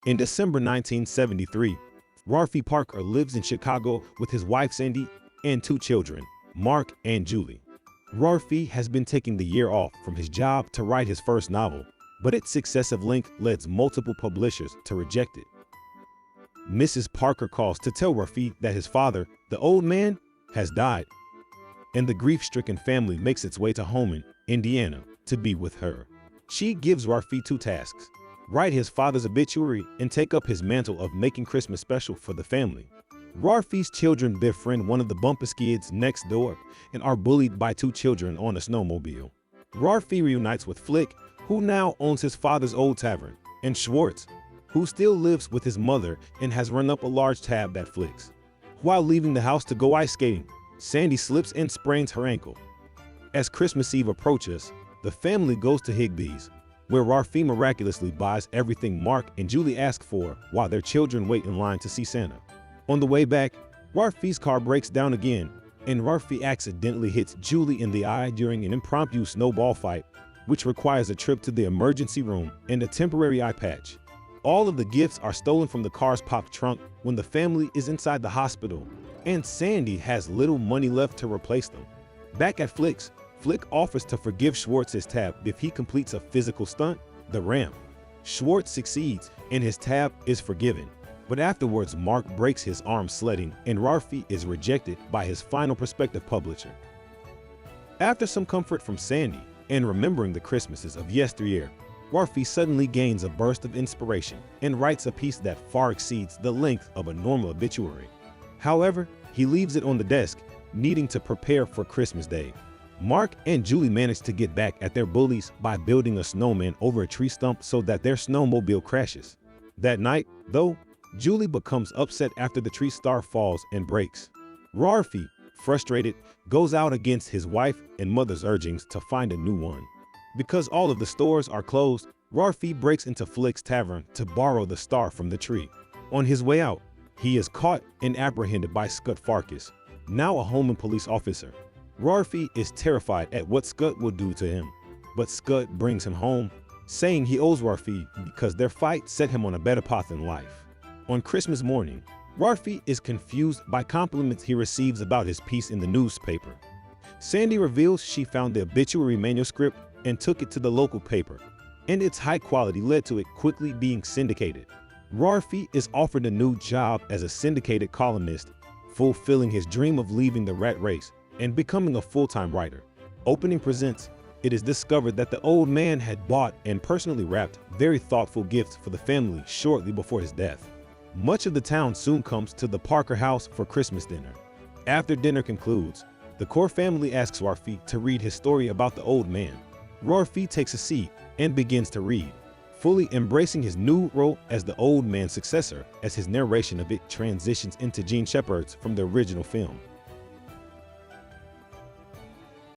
In December 1973, Ralphie Parker lives in Chicago with his wife Sandy and 2 children, Marc and Julie. Ralphie has been taking the year off from his job to write his first novel, but its excessive length led multiple publishers to reject it. Mrs. Parker calls to tell Ralphie that his father, the old man, has died, and the grief-stricken family makes its way to Holmen, Indiana, to be with her. She gives Ralphie 2 tasks: write his father's obituary and take up his mantle of making Christmas special for the family. Ralphie's children befriend one of the Bumpus kids next door and are bullied by 2 children on a snowmobile. Ralphie reunites with Flick, who now owns his father's old tavern, and Schwartz, who still lives with his mother and has run up a large tab at Flick's. While leaving the house to go ice skating, Sandy slips and sprains her ankle. As Christmas Eve approaches, the family goes to Higbee's, where Ralphie miraculously buys everything Marc and Julie ask for while their children wait in line to see Santa. On the way back, Ralphie's car breaks down again, and Ralphie accidentally hits Julie in the eye during an impromptu snowball fight, which requires a trip to the emergency room and a temporary eye patch. All of the gifts are stolen from the car's popped trunk when the family is inside the hospital, and Sandy has little money left to replace them. Back at Flick's, Flick offers to forgive Schwartz his tab if he completes a physical stunt, the ramp. Schwartz succeeds, and his tab is forgiven. But afterwards, Marc breaks his arm sledding, and Ralphie is rejected by his final prospective publisher. After some comfort from Sandy and remembering the Christmases of yesteryear, Ralphie suddenly gains a burst of inspiration and writes a piece that far exceeds the length of a normal obituary. However, he leaves it on the desk, needing to prepare for Christmas Day. Marc and Julie manage to get back at their bullies by building a snowman over a tree stump so that their snowmobile crashes. That night, though, Julie becomes upset after the tree star falls and breaks. Ralphie, frustrated, goes out against his wife and mother's urgings to find a new one. Because all of the stores are closed, Ralphie breaks into Flick's tavern to borrow the star from the tree. On his way out, he is caught and apprehended by Scut Farkus, now a Holmen police officer. Ralphie is terrified at what Scut will do to him, but Scut brings him home, saying he owes Ralphie because their fight set him on a better path in life. On Christmas morning, Ralphie is confused by compliments he receives about his piece in the newspaper. Sandy reveals she found the obituary manuscript and took it to the local paper, and its high quality led to it quickly being syndicated. Ralphie is offered a new job as a syndicated columnist, fulfilling his dream of leaving the rat race and becoming a full-time writer. Opening presents, it is discovered that the old man had bought and personally wrapped very thoughtful gifts for the family shortly before his death. Much of the town soon comes to the Parker house for Christmas dinner. After dinner concludes, the core family asks Ralphie to read his story about the old man. Ralphie takes a seat and begins to read, fully embracing his new role as the old man's successor as his narration of it transitions into Gene Shepard's from the original film.